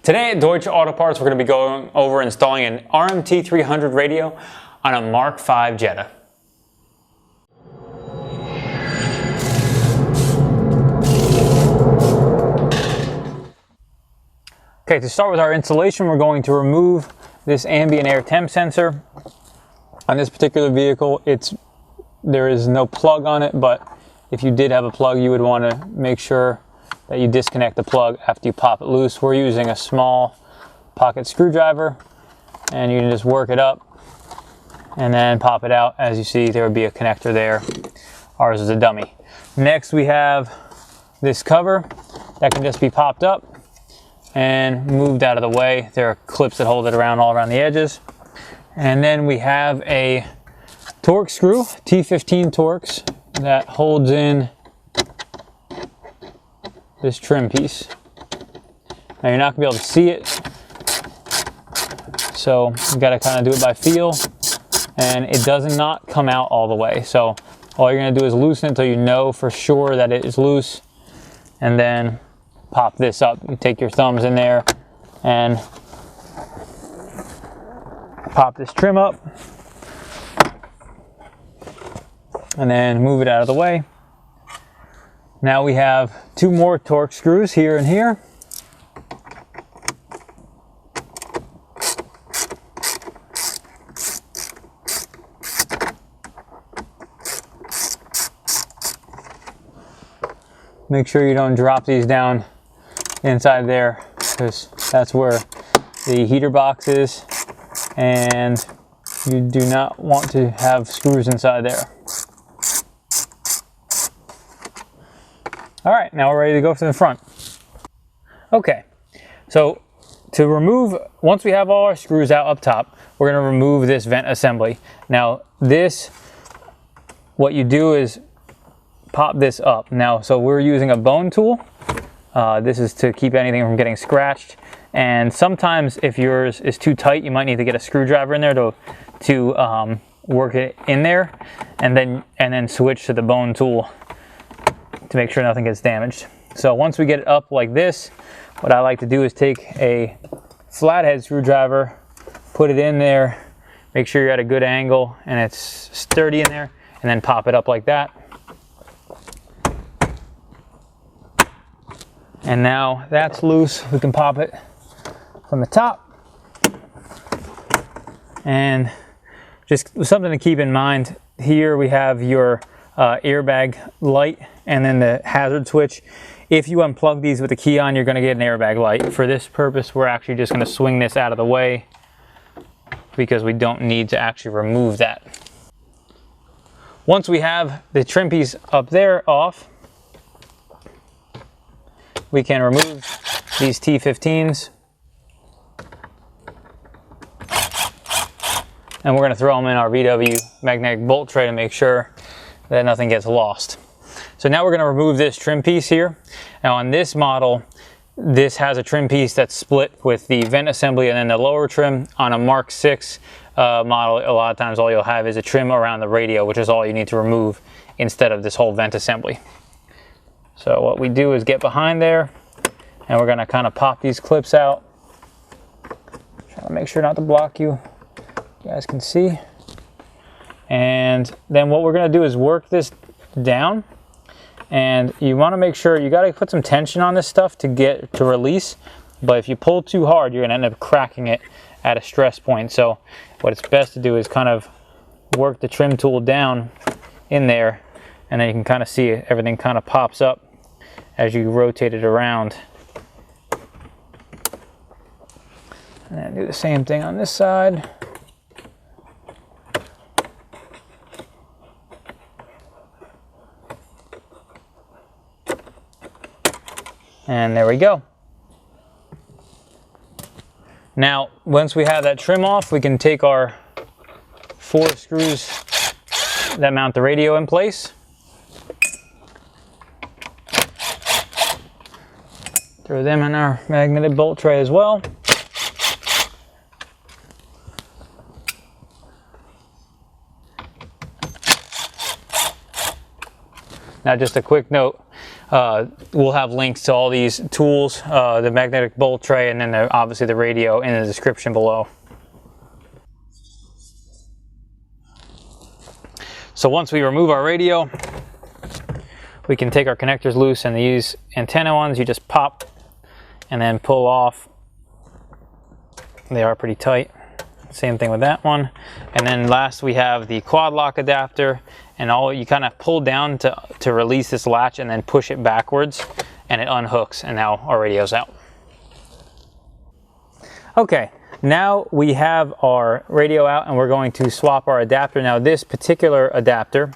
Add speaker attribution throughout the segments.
Speaker 1: Today at Deutsche Auto Parts, we're going to be going over installing an RMT300 radio on a MK5 Jetta. Okay, to start with our installation, we're going to remove this ambient air temp sensor. On this particular vehicle, there is no plug on it, but if you did have a plug, you would want to make sure that you disconnect the plug after you pop it loose. We're using a small pocket screwdriver, and you can just work it up and then pop it out. As you see, there would be a connector there. Ours is a dummy. Next, we have this cover that can just be popped up and moved out of the way. There are clips that hold it around all around the edges. And then we have a Torx screw, T15 Torx, that holds in this trim piece. Now you're not gonna be able to see it, so you gotta kind of do it by feel, and it does not come out all the way. So all you're gonna do is loosen it until you know for sure that it is loose, and then pop this up. You take your thumbs in there and pop this trim up, and then move it out of the way. Now we have two more Torx screws here and here. Make sure you don't drop these down inside there, because that's where the heater box is, and you do not want to have screws inside there. All right, now we're ready to go to the front. Okay, so to remove, once we have all our screws out up top, we're gonna remove this vent assembly. Now this, what you do is pop this up. Now, so we're using a bone tool. This is to keep anything from getting scratched. And sometimes if yours is too tight, you might need to get a screwdriver in there to work it in there, and then switch to the bone tool to make sure nothing gets damaged. So once we get it up like this, what I like to do is take a flathead screwdriver, put it in there, make sure you're at a good angle and it's sturdy in there, and then pop it up like that. And now that's loose, we can pop it from the top. And just something to keep in mind, here we have your airbag light and then the hazard switch. If you unplug these with the key on, you're going to get an airbag light. For this purpose, we're actually just going to swing this out of the way because we don't need to actually remove that. Once we have the trim piece up there off, we can remove these T15s, and we're going to throw them in our VW magnetic bolt tray to make sure that nothing gets lost. So now we're going to remove this trim piece here. Now on this model, this has a trim piece that's split with the vent assembly and then the lower trim. On a MK6 model, a lot of times all you'll have is a trim around the radio, which is all you need to remove instead of this whole vent assembly. So what we do is get behind there, and we're going to kind of pop these clips out. Try to make sure not to block you. You guys can see. And then what we're going to do is work this down, and you want to make sure you got to put some tension on this stuff to release, but if you pull too hard, you're going to end up cracking it at a stress point. So what it's best to do is kind of work the trim tool down in there, and then you can kind of see everything kind of pops up as you rotate it around. And then do the same thing on this side. And there we go. Now, once we have that trim off, we can take our 4 screws that mount the radio in place. Throw them in our magnetic bolt tray as well. Now just a quick note, we'll have links to all these tools, the magnetic bolt tray, and then obviously the radio in the description below. So once we remove our radio, we can take our connectors loose, and these antenna ones you just pop and then pull off. They are pretty tight. Same thing with that one. And then last we have the quad lock adapter, and all you kind of pull down to release this latch and then push it backwards and it unhooks, and now our radio's out. Okay, now we have our radio out and we're going to swap our adapter. Now this particular adapter,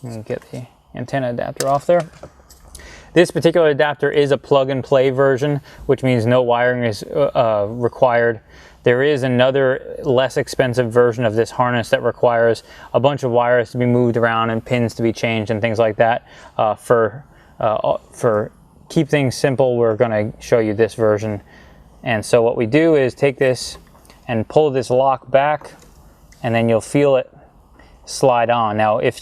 Speaker 1: let me get the antenna adapter off there. This particular adapter is a plug-and-play version, which means no wiring is required. There is another less expensive version of this harness that requires a bunch of wires to be moved around and pins to be changed and things like that. For keep things simple, we're going to show you this version. And so what we do is take this and pull this lock back, and then you'll feel it slide on. Now if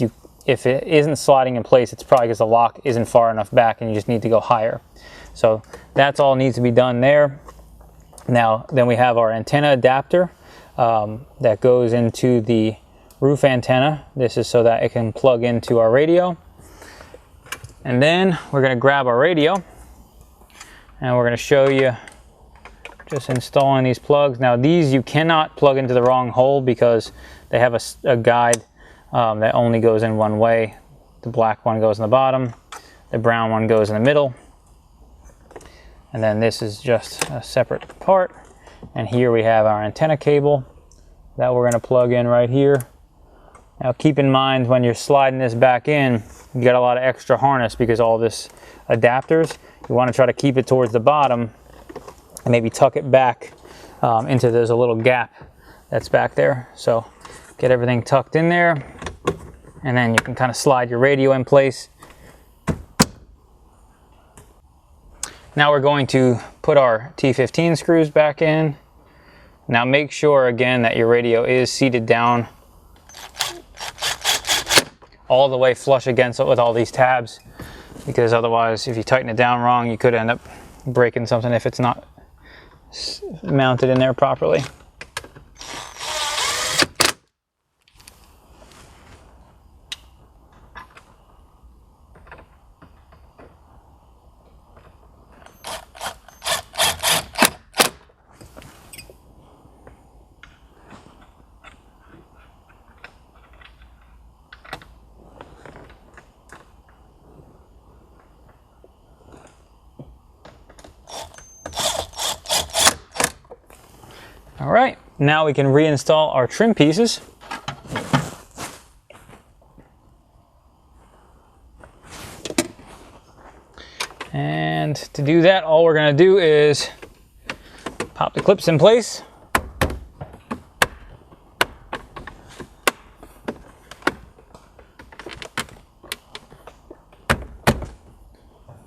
Speaker 1: it isn't sliding in place, it's probably because the lock isn't far enough back and you just need to go higher. So that's all needs to be done there. Now then we have our antenna adapter that goes into the roof antenna. This is so that it can plug into our radio. And then we're going to grab our radio and we're going to show you just installing these plugs. Now these you cannot plug into the wrong hole because they have a guide that only goes in one way. The black one goes in the bottom, the brown one goes in the middle, and then this is just a separate part. And here we have our antenna cable that we're going to plug in right here. Now keep in mind when you're sliding this back in, you got a lot of extra harness because all this adapters, you want to try to keep it towards the bottom and maybe tuck it back into, there's a little gap that's back there. So get everything tucked in there, and then you can kind of slide your radio in place. Now we're going to put our T15 screws back in. Now make sure again that your radio is seated down all the way flush against it with all these tabs, because otherwise if you tighten it down wrong you could end up breaking something if it's not mounted in there properly. All right, now we can reinstall our trim pieces. And to do that, all we're going to do is pop the clips in place.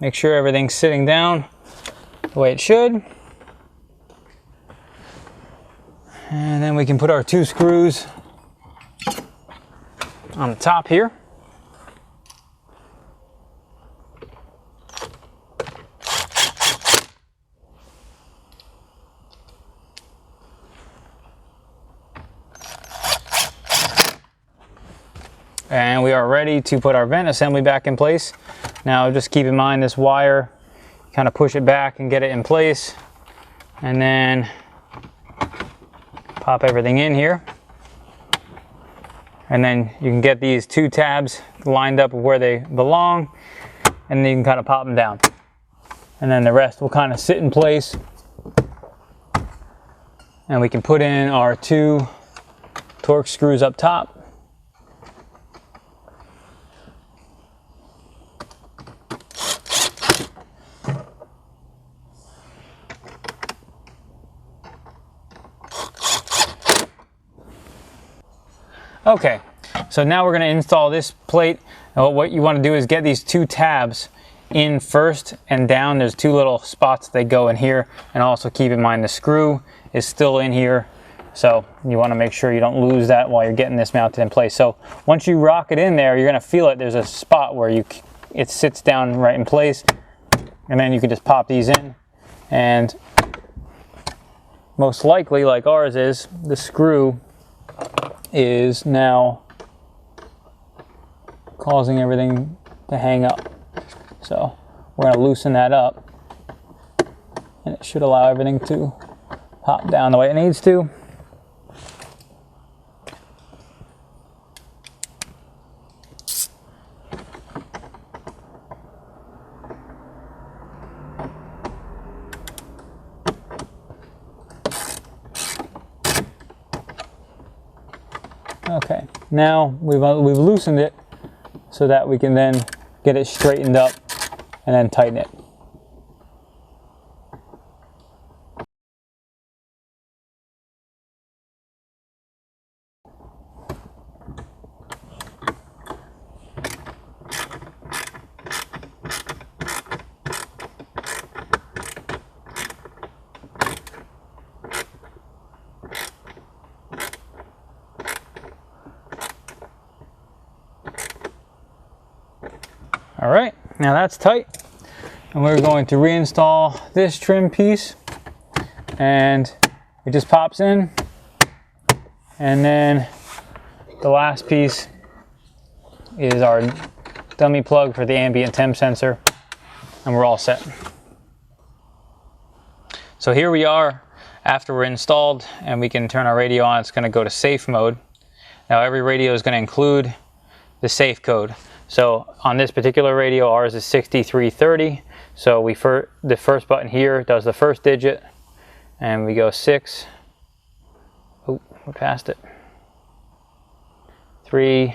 Speaker 1: Make sure everything's sitting down the way it should. And then we can put our 2 screws on the top here. And we are ready to put our vent assembly back in place. Now just keep in mind this wire, kind of push it back and get it in place, and then pop everything in here, and then you can get these 2 tabs lined up where they belong, and then you can kind of pop them down, and then the rest will kind of sit in place, and we can put in our 2 Torx screws up top. Okay, so now we're going to install this plate. And what you want to do is get these 2 tabs in first and down. There's 2 little spots they go in here, and also keep in mind the screw is still in here, so you want to make sure you don't lose that while you're getting this mounted in place. So once you rock it in there, you're going to feel it. There's a spot where you it sits down right in place, and then you can just pop these in, and most likely, like ours is, the screw is now causing everything to hang up. So we're going to loosen that up, and it should allow everything to pop down the way it needs to. Okay, now we've loosened it so that we can then get it straightened up and then tighten it. All right, now that's tight, and we're going to reinstall this trim piece, and it just pops in, and then the last piece is our dummy plug for the ambient temp sensor, and we're all set. So here we are after we're installed, and we can turn our radio on. It's going to go to safe mode. Now every radio is going to include the safe code. So on this particular radio, ours is 6330. So the first button here does the first digit, and we go 6. Oh, we passed it. 3,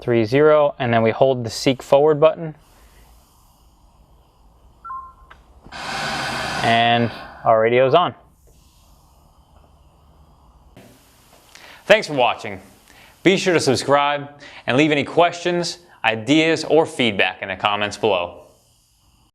Speaker 1: 3, 0, and then we hold the seek forward button, and our radio's on. Thanks for watching. Be sure to subscribe and leave any questions, ideas, or feedback in the comments below.